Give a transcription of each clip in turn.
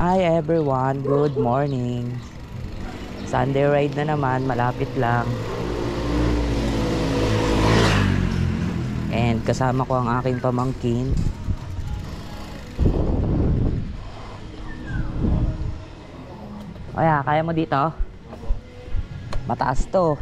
Hi everyone, good morning. Sunday ride na naman, malapit lang. And kasama ko ang aking pamangkin. Kaya mo dito? Mataas to.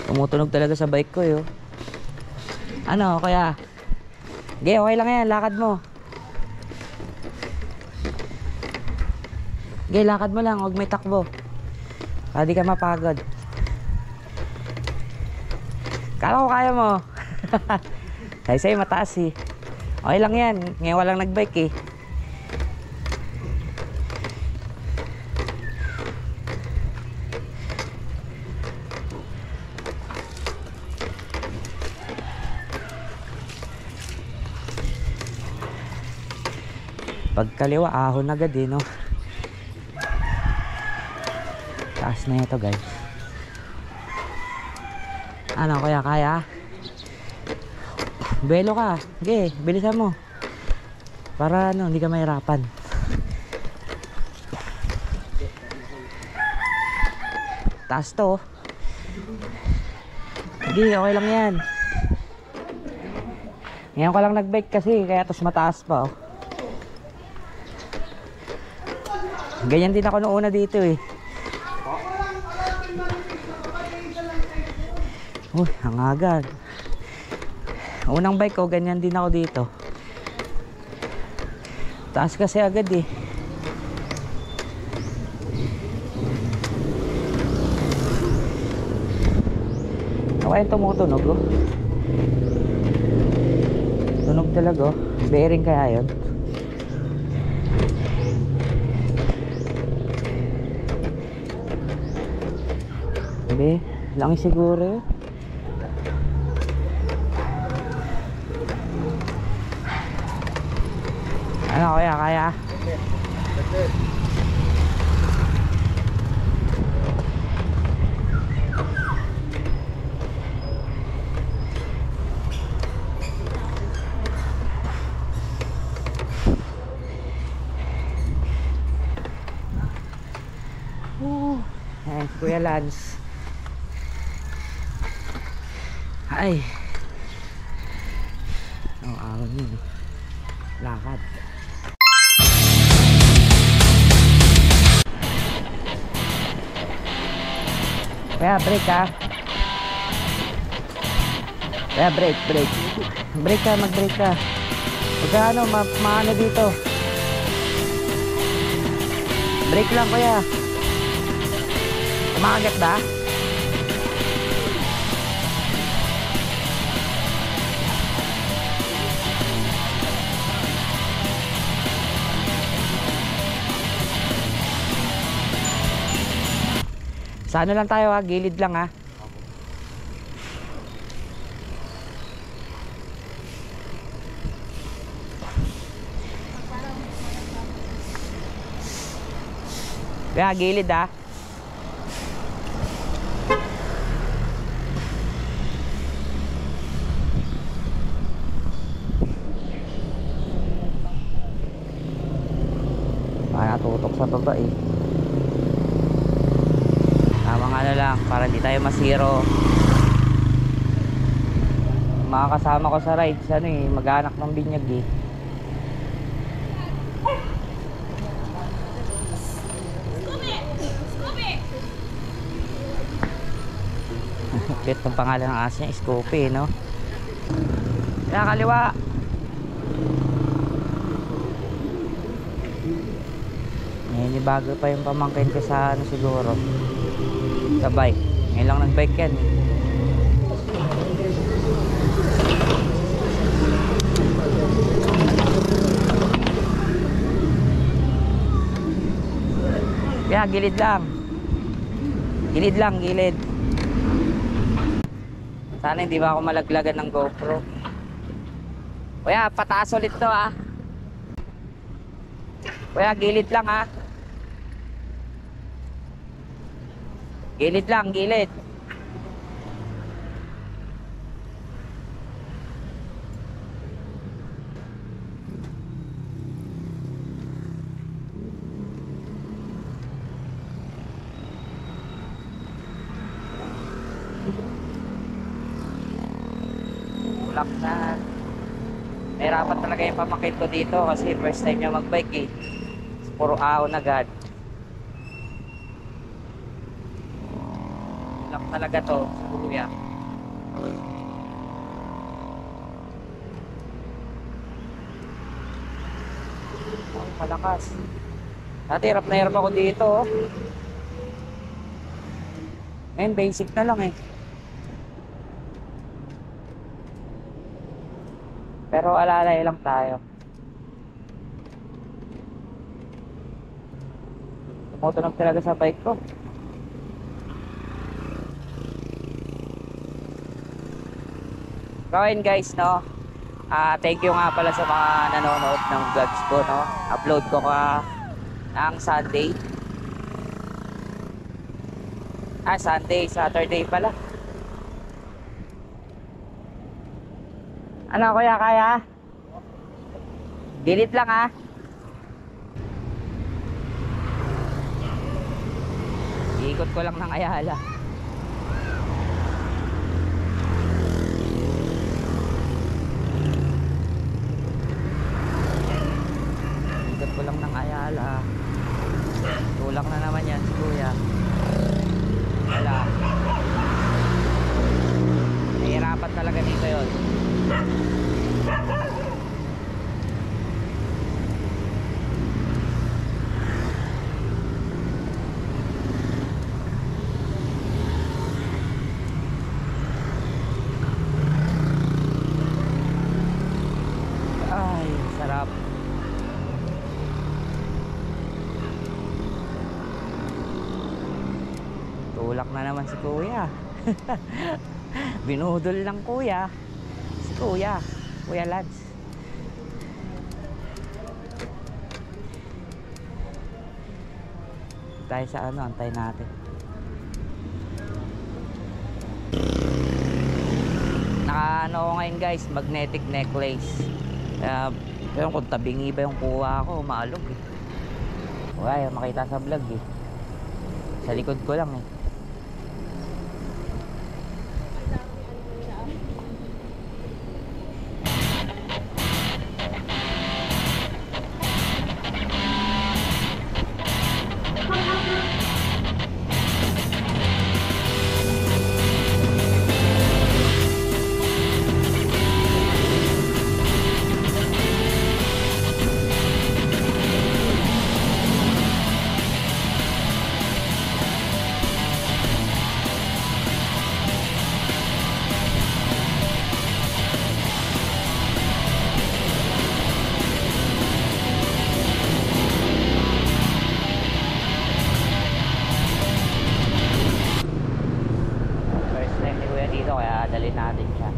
Tumutunog talaga sa bike ko yo. Ano kaya? Okay, okay lang yan, lakad mo. Okay, lakad mo lang, huwag may takbo. Para di ka mapagod. Kala ko kaya mo. Ay sa'yo mataas eh. Okay lang yan, ngayon walang nagbike eh. Pagkaliwa, ahon agad eh, no? Taas na ito, guys. Ano, kaya? Belo ka. Okay, bilisan mo. Para, ano, hindi ka mahirapan. Taas to. Okay, okay lang yan. Ngayon ko lang nagbike kasi, kaya tos mataas pa, oh. Ganyan din ako noong una dito eh. Uy, ang agad. Unang bike ko, ganyan din ako dito. Taas kasi agad eh. Okay yung tumutunog oh. Tunog talaga oh. Bearing kaya yun. Be, langis siguro. Ano kaya? Ayan, Kuya Lance. Ay. Oh, awan yun. Lakad. Kaya break ha. Kaya break. Break ka, mag-break ka. Pagka ano, maano dito. Break lang kuya. Makagat ba? Sa ano lang tayo ha, gilid lang ha. Kaya gilid ha. Baka natutok sa baba eh. Ano lang, para hindi tayo masiro. Mga kasama ko sa rides, ano eh, mag-anak ng binyag eh. Cute ang pangalan ng aso niya, Scoopy, no? Kaya kaliwa. Ngayon, bago pa yung pamangkin ko sa ano siguro. Sa bike. Ngayon lang nag-bike yan. Kaya gilid lang. Gilid. Sana hindi ba ako malaglagan ng GoPro. Kuya, pataas ulit to ah. Kuya, gilid lang ah. Gilid lang, gilid. Tulak na. Nahirapan talaga yung pamangkin ko dito kasi first time niya magbike eh. Puro ahon agad. Tulak talaga to, kuya. Oh, malakas. Dati hirap na hirap ako dito. Oh. Ngayon basic na lang eh. Pero alalay lang tayo. Tumutunog talaga sa bike ko. So ayun guys, no. Thank you nga pala sa mga nanonood ng vlogs ko, no. Upload ko ka ang Sunday. Sunday, Saturday pala. Ano kuya, kaya? Dilit lang ha. Iikot ko lang ng Ayala. Iikot ko lang ng Ayala. Tulak na naman yan si kuya. Wala. Nahihirapan talaga dito yun. Ay, sarap. Tulak na naman si kuya. Binudol lang kuya. Si kuya. Kuya Lance. Tayo sa ano, antay natin. Naka ano ko ngayon guys, magnetic necklace. Pero kung tabingi ba yung kuha ko, maalog eh. Wala, makita sa vlog eh. Sa likod ko lang eh. Natin siya.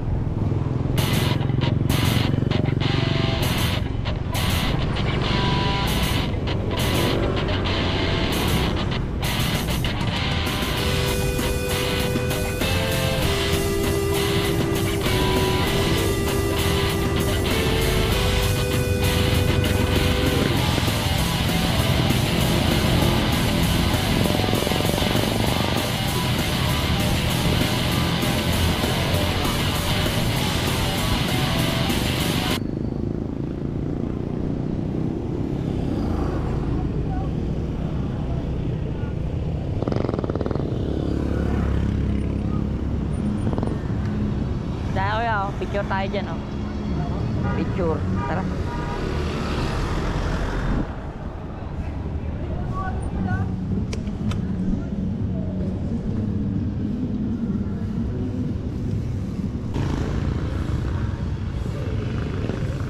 Picture tayo dyan, oh. Picture. Tara.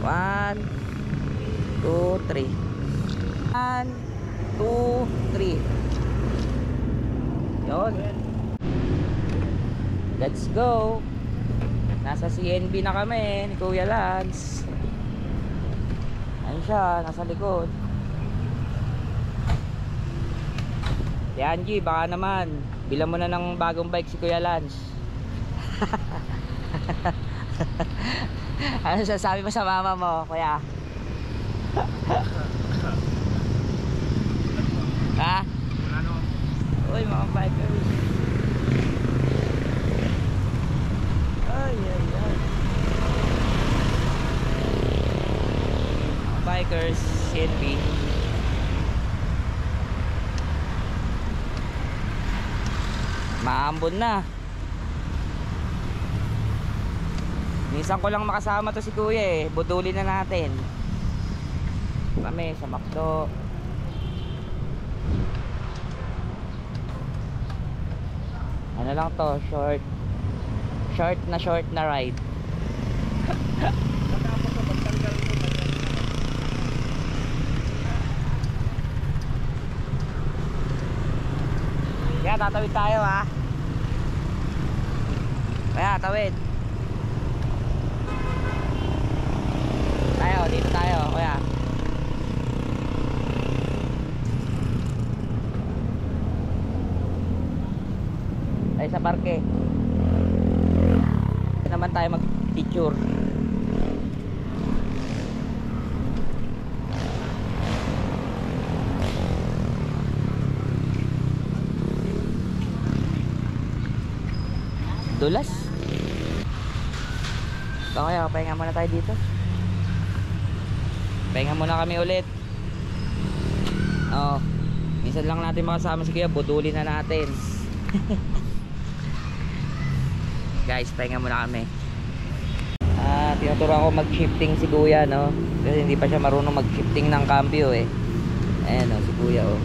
One, two, three. 1, 2, 3. Yun. Let's go. Nasa CNB na kami ni Kuya Lance. Ayun siya, nasa likod. Si Angie, baka naman Bilang mo na ng bagong bike si Kuya Lance. Ano sasabi mo sa mama mo, Kuya? Ha? Ano? Uy, mga bikers. Ay, ay, ay. Mga bikers, CNB. Maambon na. Minsan ko lang makasama to si Kuya eh. Budulin na natin. Kami sa McDo. Ano lang to, short na ride. Kaya tatawid tayo ha. Kaya tawid. Tayo, dito tayo, kuya. Tayo sa parke. Dito naman tayo mag-picture. Dulas. So kaya pahinga muna tayo dito. Pahinga muna kami ulit. Oh, minsan lang natin makasama si Kuya, budulin na natin. Guys, pahinga muna kami. Tinuturuan ko mag-shifting si Kuya, no? Kasi hindi pa siya marunong mag-shifting ng cambio eh. Ayan oh, si Kuya oh.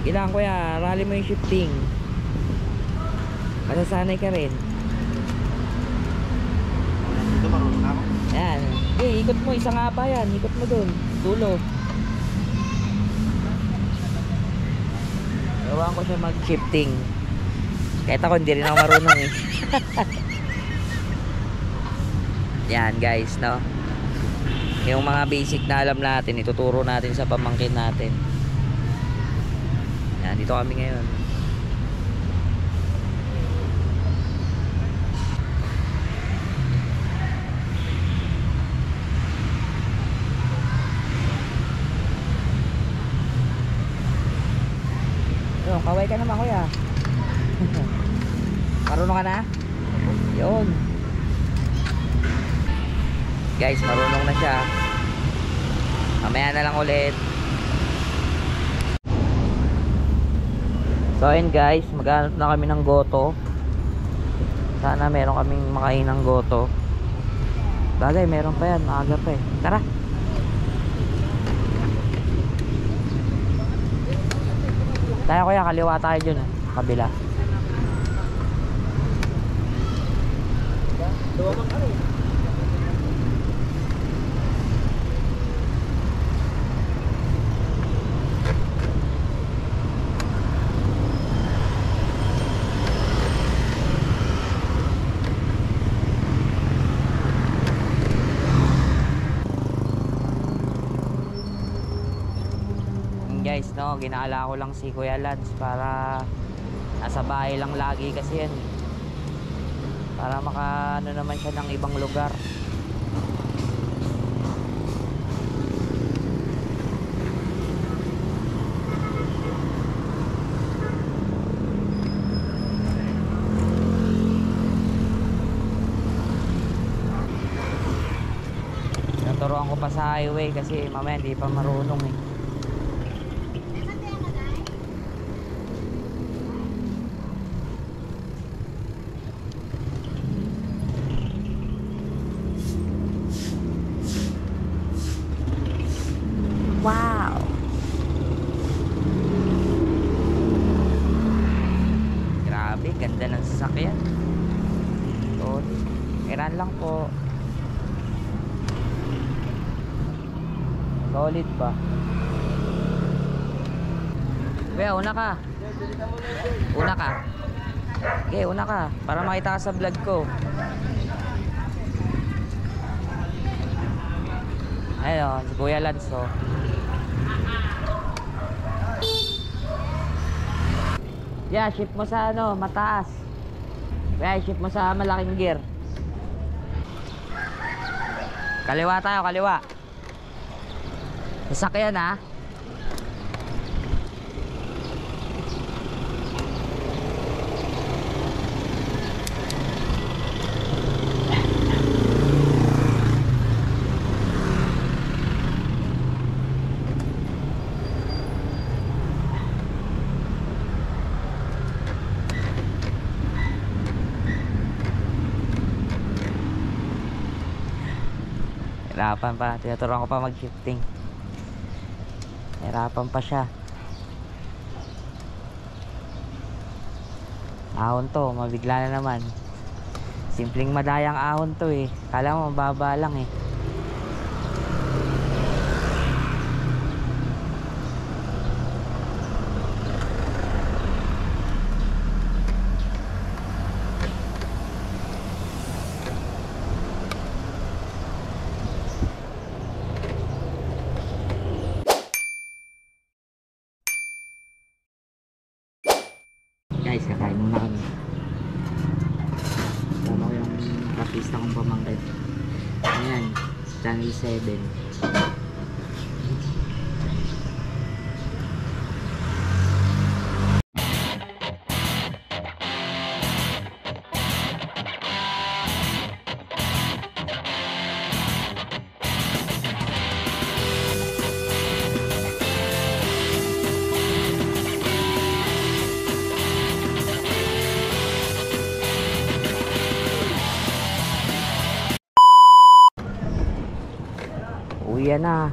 Kailangan Kuya, rally mo yung shifting. Masasanay ka rin. Dito marunong na ako. Yan. Okay, ikot mo. Isa nga pa yan. Ikot mo dun. Dulo. Gawaan ko siya mag-shifting. Kahit ako hindi rin ako marunong eh. Yan guys, no? Yung mga basic na alam natin, ituturo natin sa pamangkin natin. Yan, dito kami ngayon. Kaway ka naman Kuya. Marunong ka na? Yun. Guys, marunong na siya. Mamaya na lang ulit. So ayun guys, maghanap na kami ng goto. Sana meron kaming makain ng goto. Bagay, meron pa yan. Maaga pa eh. Tara. Tayo Kuya, kaliwa tayo dun. Kabila. Guys, no, ginala ko lang si Kuya Lance para nasa bahay lang lagi kasi yan. Para maka ano naman siya ng ibang lugar. Naturuan ko pa sa highway kasi mamaya hindi pa marunong eh. Wow! Grabe, ganda ng sasakyan. So, Iran lang po. Solid pa. Kuya, una ka. Una ka. Okay, una ka. Para makita ka sa vlog ko. Ayun, si Kuya Lance oh. Yeah, shift mo sa ano, mataas. Yeah, shift mo sa malaking gear. Kaliwa tayo, kaliwa. Sasakyan ha. Hirapan pa, tinuturuan ko pa mag-shifting. Hirapan pa siya. Ahon to, mabigla na naman. Simpleng madayang ahon to eh. Kala mo mababa lang eh. Guys, kakain muna kami. Tama ko yung kapista kong pamangkin. Ayan, Channel 7. Uwi na.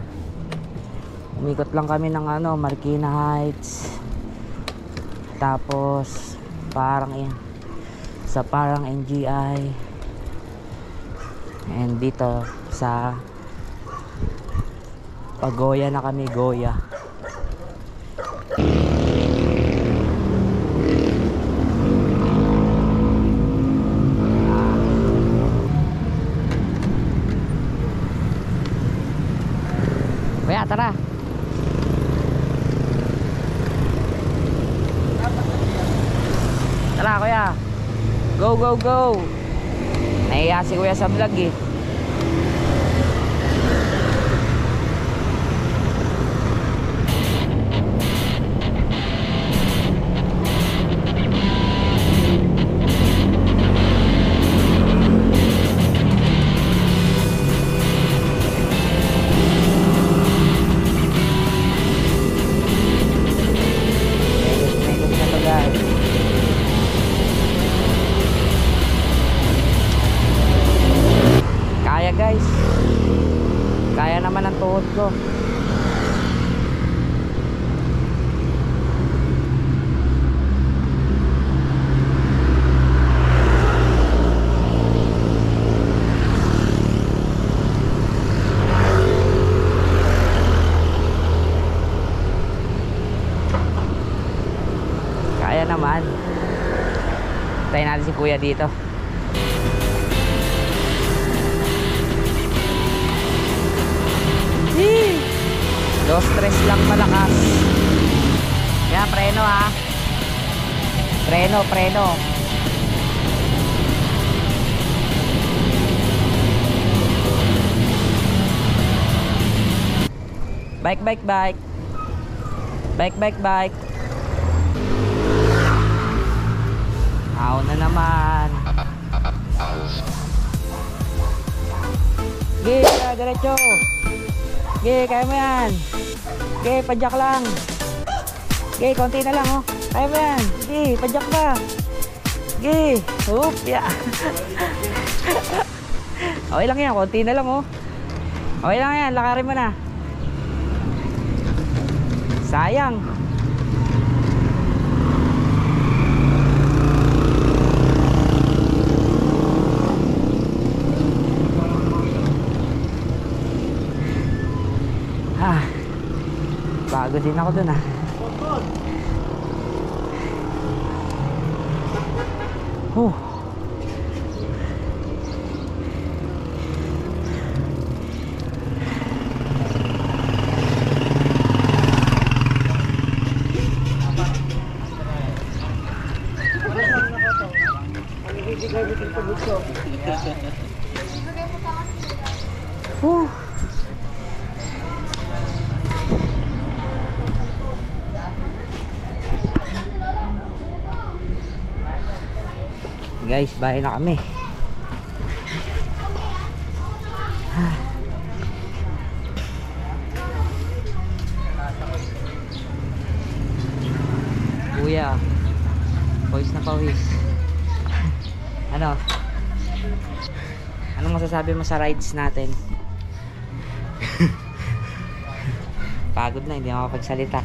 Umikot lang kami ng ano, Marikina Heights. Tapos parang sa parang NGI. And dito sa Pagoya na kami, Goya. Kuya, tara. Tara, kuya. Go, go, go. Nahiya si kuya sa vlog eh. Guys, kaya naman ang tuhod ko. Kaya naman. Tayo natin si kuya dito. Low stress lang malakas. Kaya preno ha. Preno, preno. Bike, bike, bike. Bike, bike, bike. Aw na naman. Sige, diretso. Sige, kaya mo yan. Sige, padyak lang. Sige, konti na lang oh. Kaya mo yan. Sige, padyak pa. Sige. Oop, yeah. Okay lang yan, konti na lang oh. Okay lang yan, lakarin mo na. Sayang. Bago din ako dun ah. guys, bahay na kami. Kuya, pawis na pawis. Ano? Anong masasabi mo sa rides natin? Pagod na, hindi ako makapagsalita.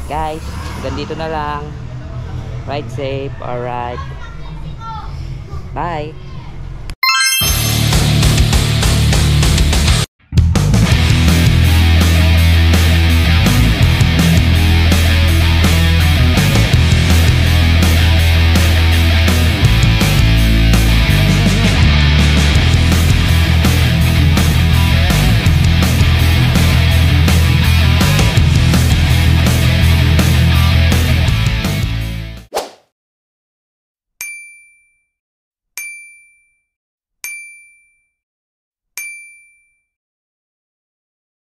Guys, ganito na lang. Ride safe, alright. Bye.